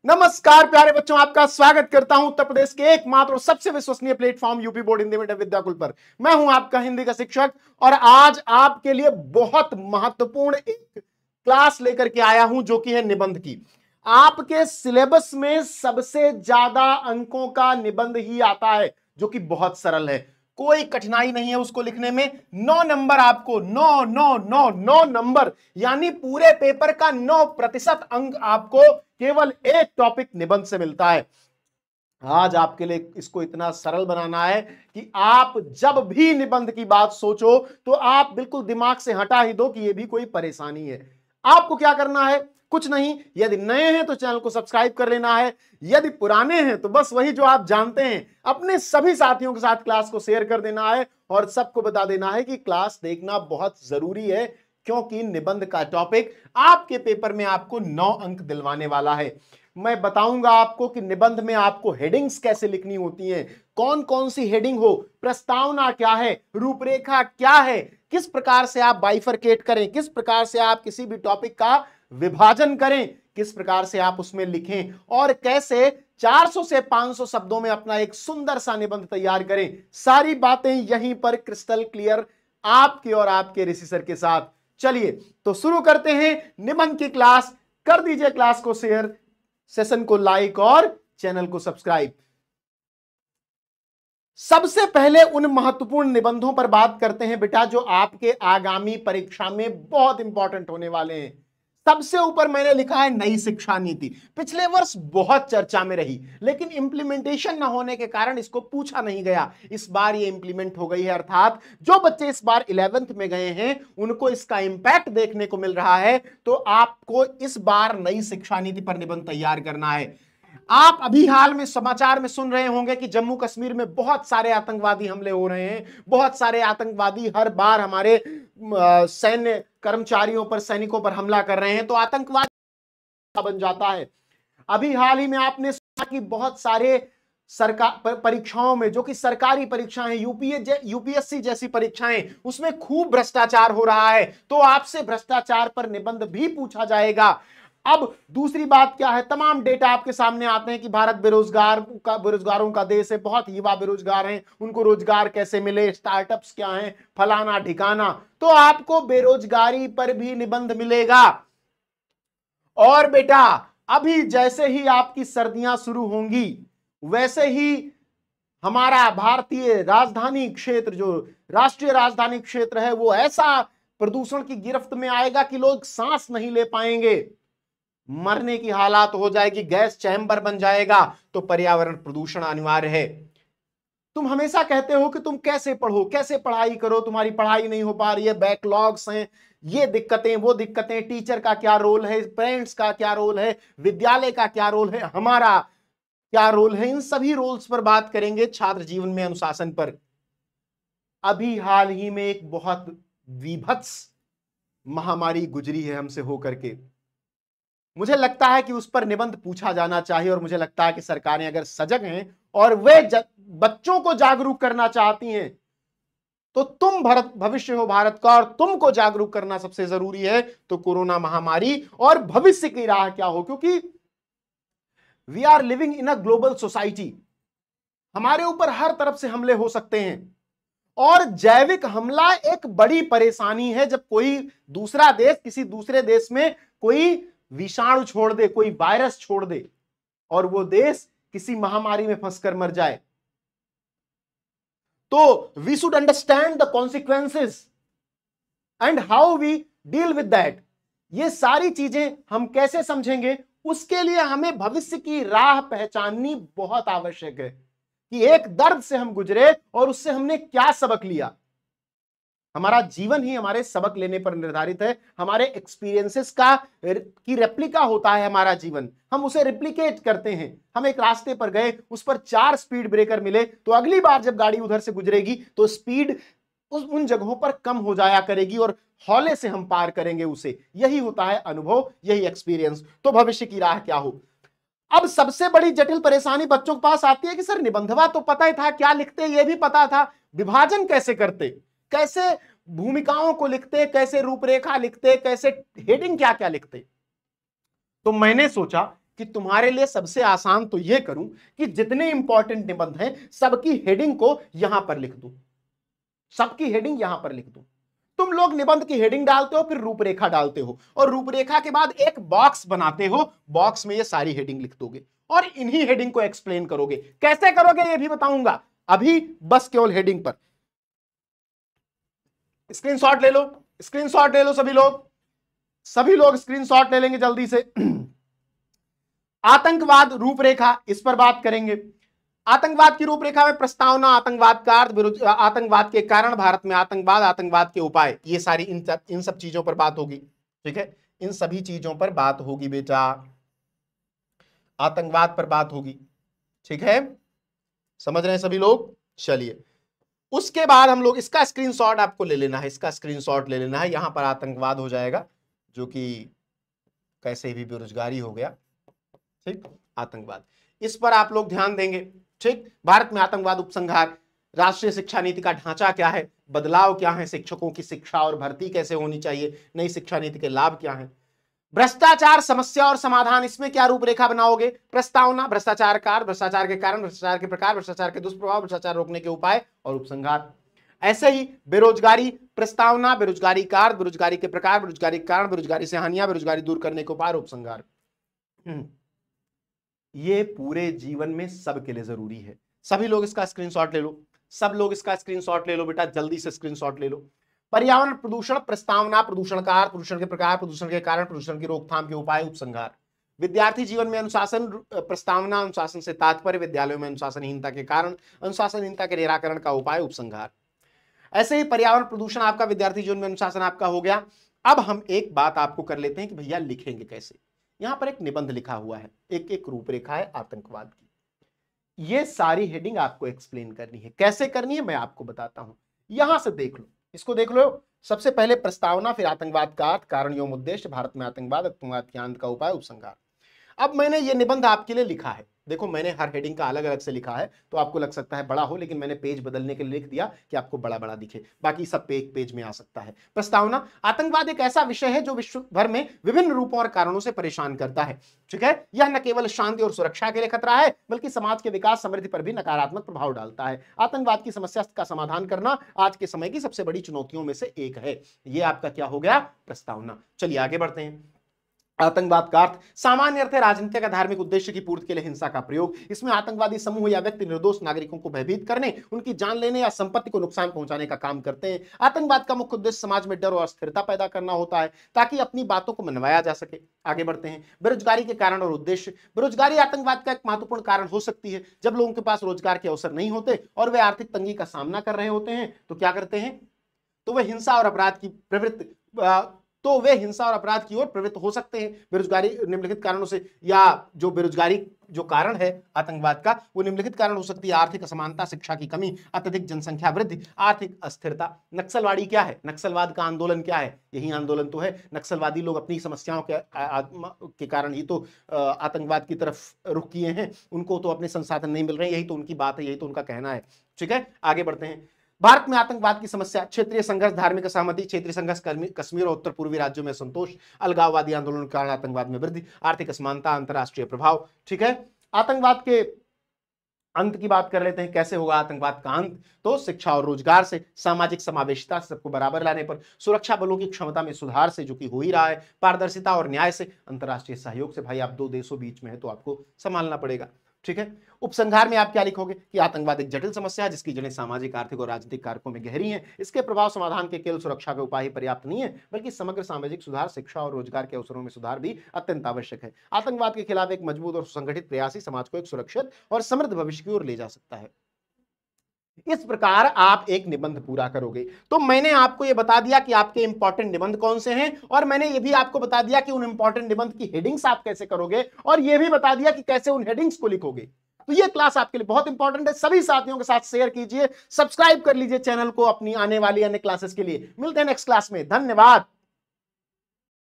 नमस्कार प्यारे बच्चों, आपका स्वागत करता हूं उत्तर प्रदेश के एकमात्र और सबसे विश्वसनीय platform UP board Hindi medium Vidyakul पर। मैं हूं आपका हिंदी का शिक्षक और आज आपके लिए बहुत महत्वपूर्ण एक क्लास लेकर के आया हूं जो कि है निबंध की। आपके सिलेबस में सबसे ज्यादा अंकों का निबंध ही आता है जो कि बहुत सरल है, कोई कठिनाई नहीं है उसको लिखने में। 9 नंबर आपको, 9 नंबर, यानी पूरे पेपर का 9% अंक आपको केवल एक टॉपिक निबंध से मिलता है। आज आपके लिए इसको इतना सरल बनाना है कि आप जब भी निबंध की बात सोचो तो आप बिल्कुल दिमाग से हटा ही दो कि यह भी कोई परेशानी है। आपको क्या करना है? कुछ नहीं। यदि नए हैं तो चैनल को सब्सक्राइब कर लेना है, यदि पुराने हैं तो बस वही जो आप जानते हैं अपने सभी साथियों के साथ क्लास को शेयर कर देना है और सबको बता देना है कि क्लास देखना बहुत जरूरी है, क्योंकि निबंध का टॉपिक आपके पेपर में आपको 9 अंक दिलवाने वाला है। मैं बताऊंगा आपको कि निबंध में आपको हेडिंग्स कैसे लिखनी होती हैं, कौन कौन सी हेडिंग हो, प्रस्तावना क्या है, रूपरेखा क्या है, किस प्रकार से आप बाइफरकेट करें, किस प्रकार से आप किसी भी टॉपिक का विभाजन करें, किस प्रकार से आप उसमें लिखें और कैसे 400 से 500 शब्दों में अपना एक सुंदर सा निबंध तैयार करें। सारी बातें यहीं पर क्रिस्टल क्लियर आपके और आपके ऋषि सर के साथ। चलिए तो शुरू करते हैं निबंध की क्लास। कर दीजिए क्लास को शेयर, सेशन को लाइक और चैनल को सब्सक्राइब। सबसे पहले उन महत्वपूर्ण निबंधों पर बात करते हैं बेटा जो आपके आगामी परीक्षा में बहुत इंपॉर्टेंट होने वाले हैं। सबसे ऊपर मैंने लिखा है नई शिक्षा नीति। पिछले वर्ष बहुत चर्चा में रही लेकिन इंप्लीमेंटेशन न होने के कारण इसको पूछा नहीं गया। इस बार ये इंप्लीमेंट हो गई है, अर्थात जो बच्चे इस बार 11th में गए हैं उनको इसका इंपैक्ट देखने को मिल रहा है। तो आपको इस बार नई शिक्षा नीति पर निबंध तैयार करना है। आप अभी हाल में समाचार में सुन रहे होंगे कि जम्मू कश्मीर में बहुत सारे आतंकवादी हमले हो रहे हैं। बहुत सारे आतंकवादी हर बार हमारे सैन्य कर्मचारियों पर, सैनिकों पर हमला कर रहे हैं तो आतंकवाद बन जाता है। अभी हाल ही में आपने सुना कि बहुत सारे सरकार परीक्षाओं में, जो कि सरकारी परीक्षाएं, यूपीएससी जैसी परीक्षाएं, उसमें खूब भ्रष्टाचार हो रहा है। तो आपसे भ्रष्टाचार पर निबंध भी पूछा जाएगा। अब दूसरी बात क्या है, तमाम डेटा आपके सामने आते हैं कि भारत बेरोजगारों का देश है, बहुत युवा बेरोजगार हैं, उनको रोजगार कैसे मिले, स्टार्टअप्स क्या हैं, फलाना ठिकाना। तो आपको बेरोजगारी पर भी निबंध मिलेगा। और बेटा अभी जैसे ही आपकी सर्दियां शुरू होंगी वैसे ही हमारा भारतीय राजधानी क्षेत्र, जो राष्ट्रीय राजधानी क्षेत्र है, वो ऐसा प्रदूषण की गिरफ्त में आएगा कि लोग सांस नहीं ले पाएंगे, मरने की हालात हो जाएगी, गैस चैम्बर बन जाएगा। तो पर्यावरण प्रदूषण अनिवार्य है। तुम हमेशा कहते हो कि तुम कैसे पढ़ो, कैसे पढ़ाई करो, तुम्हारी पढ़ाई नहीं हो पा रही है, बैकलॉग्स हैं, ये दिक्कतें वो दिक्कतें, टीचर का क्या रोल है, पेरेंट्स का क्या रोल है, विद्यालय का क्या रोल है, हमारा क्या रोल है, इन सभी रोल्स पर बात करेंगे, छात्र जीवन में अनुशासन पर। अभी हाल ही में एक बहुत विभत्स महामारी गुजरी है हमसे होकर के। मुझे लगता है कि उस पर निबंध पूछा जाना चाहिए और मुझे लगता है कि सरकारें अगर सजग हैं और वे बच्चों को जागरूक करना चाहती हैं तो तुम भविष्य हो भारत का और तुमको जागरूक करना सबसे जरूरी है। तो कोरोना महामारी और भविष्य की राह क्या हो, क्योंकि we are living in a global society. हमारे ऊपर हर तरफ से हमले हो सकते हैं और जैविक हमला एक बड़ी परेशानी है। जब कोई दूसरा देश किसी दूसरे देश में कोई विषाणु छोड़ दे, कोई वायरस छोड़ दे और वो देश किसी महामारी में फंसकर मर जाए, तो we should understand the consequences and how we deal with that. ये सारी चीजें हम कैसे समझेंगे, उसके लिए हमें भविष्य की राह पहचाननी बहुत आवश्यक है कि एक दर्द से हम गुजरे और उससे हमने क्या सबक लिया। हमारा जीवन ही हमारे सबक लेने पर निर्धारित है। हमारे एक्सपीरियंसेस की रेप्लिका होता है हमारा जीवन, हम उसे रिप्लिकेट करते हैं। हम एक रास्ते पर गए, उस पर 4 स्पीड ब्रेकर मिले, तो अगली बार जब गाड़ी उधर से गुजरेगी तो स्पीड उन जगहों पर कम हो जाया करेगी और हौले से हम पार करेंगे उसे। यही होता है अनुभव, यही एक्सपीरियंस। तो भविष्य की राह क्या हो। अब सबसे बड़ी जटिल परेशानी बच्चों के पास आती है कि सर निबंधवा तो पता ही था, क्या लिखते ये भी पता था, विभाजन कैसे करते, कैसे भूमिकाओं को लिखते, कैसे रूपरेखा लिखते, कैसे हेडिंग क्या क्या लिखते। तो मैंने सोचा कि तुम्हारे लिए सबसे आसान तो यह करूं कि जितने इंपॉर्टेंट निबंध हैं सबकी हेडिंग को यहां पर लिख दूं, सबकी हेडिंग यहां पर लिख दूं। तुम लोग निबंध की हेडिंग डालते हो, फिर रूपरेखा डालते हो, और रूपरेखा के बाद एक बॉक्स बनाते हो, बॉक्स में ये सारी हेडिंग लिख दोगे और इन्हीं हेडिंग को एक्सप्लेन करोगे। कैसे करोगे ये भी बताऊंगा, अभी बस केवल हेडिंग पर स्क्रीनशॉट ले लो, स्क्रीनशॉट ले लो सभी लोग स्क्रीनशॉट ले लेंगे जल्दी से। आतंकवाद रूपरेखा, इस पर बात करेंगे। आतंकवाद की रूपरेखा में प्रस्तावना, आतंकवाद का अर्थ, आतंकवाद के कारण, भारत में आतंकवाद, आतंकवाद के उपाय, ये सारी इन सब चीजों पर बात होगी। ठीक है, इन सभी चीजों पर बात होगी बेटा, आतंकवाद पर बात होगी। ठीक है, समझ रहे हैं सभी लोग? चलिए, उसके बाद हम लोग इसका स्क्रीनशॉट आपको ले लेना है, इसका स्क्रीनशॉट ले लेना है। यहां पर आतंकवाद हो जाएगा, जो कि कैसे भी बेरोजगारी हो गया। ठीक, आतंकवाद, इस पर आप लोग ध्यान देंगे। ठीक, भारत में आतंकवाद उपसंहार, राष्ट्रीय शिक्षा नीति का ढांचा क्या है, बदलाव क्या है, शिक्षकों की शिक्षा और भर्ती कैसे होनी चाहिए, नई शिक्षा नीति के लाभ क्या है, भ्रष्टाचार समस्या और समाधान, इसमें क्या रूपरेखा बनाओगे, प्रस्तावना, भ्रष्टाचार का, भ्रष्टाचार के कारण, भ्रष्टाचार के प्रकार, भ्रष्टाचार के दुष्प्रभाव, भ्रष्टाचार रोकने के उपाय और उपसंहार। ऐसे ही बेरोजगारी, प्रस्तावना, बेरोजगारी का, बेरोजगारी के प्रकार, बेरोजगारी के कारण, बेरोजगारी से हानियां, बेरोजगारी दूर करने के उपाय, उपसंहार। ये पूरे जीवन में सबके लिए जरूरी है। सभी लोग इसका स्क्रीनशॉट ले लो, सब लोग इसका स्क्रीनशॉट ले लो बेटा, जल्दी से स्क्रीनशॉट ले लो। पर्यावरण प्रदूषण, प्रस्तावना, प्रदूषण का अर्थ, प्रदूषण के प्रकार, प्रदूषण के कारण, प्रदूषण की रोकथाम के उपाय, उपसंहार। विद्यार्थी जीवन में अनुशासन, प्रस्तावना, अनुशासन से तात्पर्य, विद्यालयों में अनुशासनहीनता के कारण, अनुशासनहीनता के निराकरण का उपाय, उपसंहार। ऐसे ही पर्यावरण प्रदूषण आपका, विद्यार्थी जीवन में अनुशासन आपका हो गया। अब हम एक बात आपको कर लेते हैं कि भैया लिखेंगे कैसे। यहां पर एक निबंध लिखा हुआ है, एक रूपरेखा है आतंकवाद की। ये सारी हेडिंग आपको एक्सप्लेन करनी है, कैसे करनी है मैं आपको बताता हूं। यहां से देख लो, इसको देख लो। सबसे पहले प्रस्तावना, फिर आतंकवाद का अर्थ, कारण एवं उद्देश्य, भारत में आतंकवाद, आतंकवाद के अंत का उपाय, उपसंहार। अब मैंने ये निबंध आपके लिए लिखा है, देखो मैंने हर हेडिंग का अलग अलग से लिखा है, तो आपको लग सकता है बड़ा हो, लेकिन मैंने पेज बदलने के लिए लिख दिया कि आपको बड़ा बड़ा दिखे, बाकी सब पेज में आ सकता है। प्रस्तावना, आतंकवाद एक ऐसा विषय है जो विश्व भर में विभिन्न रूपों और कारणों से परेशान करता है। ठीक है, यह न केवल शांति और सुरक्षा के लिए खतरा है, बल्कि समाज के विकास, समृद्धि पर भी नकारात्मक प्रभाव डालता है। आतंकवाद की समस्या का समाधान करना आज के समय की सबसे बड़ी चुनौतियों में से एक है। यह आपका क्या हो गया, प्रस्तावना। चलिए आगे बढ़ते हैं। आतंकवाद का अर्थ, सामान्य अर्थ है राजनीतिक या धार्मिक उद्देश्य की पूर्ति के लिए हिंसा का प्रयोग। इसमें आतंकवादी समूह या व्यक्ति निर्दोष नागरिकों को भयभीत करने, उनकी जान लेने या संपत्ति को नुकसान पहुंचाने का काम करते हैं। आतंकवाद का मुख्य उद्देश्य समाज में डर और अस्थिरता पैदा करना होता है, ताकि अपनी बातों को मनवाया जा सके। आगे बढ़ते हैं। बेरोजगारी के कारण और उद्देश्य, बेरोजगारी आतंकवाद का एक महत्वपूर्ण कारण हो सकती है। जब लोगों के पास रोजगार के अवसर नहीं होते और वे आर्थिक तंगी का सामना कर रहे होते हैं, तो क्या करते हैं, तो वे हिंसा और अपराध की ओर प्रवृत्त हो सकते हैं। बेरोजगारी निम्नलिखित कारणों से, या जो बेरोजगारी जो कारण है आतंकवाद का, वो निम्नलिखित कारण हो सकती है। आर्थिक असमानता, शिक्षा की कमी, अत्यधिक जनसंख्या वृद्धि, आर्थिक अस्थिरता। नक्सलवादी क्या है, नक्सलवाद का आंदोलन क्या है, यही आंदोलन तो है। नक्सलवादी लोग अपनी समस्याओं के कारण ही तो आतंकवाद की तरफ रुख किए हैं, उनको तो अपने संसाधन नहीं मिल रहे, यही तो उनकी बात है, यही तो उनका कहना है। ठीक है, आगे बढ़ते हैं। भारत में आतंकवाद की समस्या, क्षेत्रीय संघर्ष, धार्मिक असहमति, क्षेत्रीय संघर्ष, कश्मीर और उत्तर पूर्वी राज्यों में संतोष, अलगाववादी आंदोलन के कारण आतंकवाद में वृद्धि, आर्थिक असमानता, अंतरराष्ट्रीय प्रभाव। ठीक है, आतंकवाद के अंत की बात कर लेते हैं। कैसे होगा आतंकवाद का अंत, तो शिक्षा और रोजगार से, सामाजिक समावेशिता से, सबको बराबर लाने पर, सुरक्षा बलों की क्षमता में सुधार से, जो कि हो ही रहा है, पारदर्शिता और न्याय से, अंतरराष्ट्रीय सहयोग से। भाई आप दो देशों बीच में है तो आपको संभालना पड़ेगा। ठीक है, उपसंहार में आप क्या लिखोगे कि आतंकवाद एक जटिल समस्या है जिसकी जड़ें सामाजिक, आर्थिक और राजनीतिक कारकों में गहरी हैं। इसके प्रभाव समाधान के केवल सुरक्षा के उपाय ही पर्याप्त नहीं है, बल्कि समग्र सामाजिक सुधार, शिक्षा और रोजगार के अवसरों में सुधार भी अत्यंत आवश्यक है। आतंकवाद के खिलाफ एक मजबूत और सुसंगठित प्रयास ही समाज को एक सुरक्षित और समृद्ध भविष्य की ओर ले जा सकता है। इस प्रकार आप एक निबंध पूरा करोगे। तो मैंने आपको यह बता दिया कि आपके इंपॉर्टेंट निबंध कौन से हैं, और मैंने यह भी आपको बता दिया कि उन इंपॉर्टेंट निबंध की हेडिंग्स आप कैसे करोगे, और यह भी बता दिया कि कैसे उन हेडिंग्स को लिखोगे। तो यह क्लास आपके लिए बहुत इंपॉर्टेंट है। सभी साथियों के साथ शेयर कीजिए, सब्सक्राइब कर लीजिए चैनल को अपनी आने वाली अन्य क्लासेस के लिए। मिलते हैं नेक्स्ट क्लास में, धन्यवाद।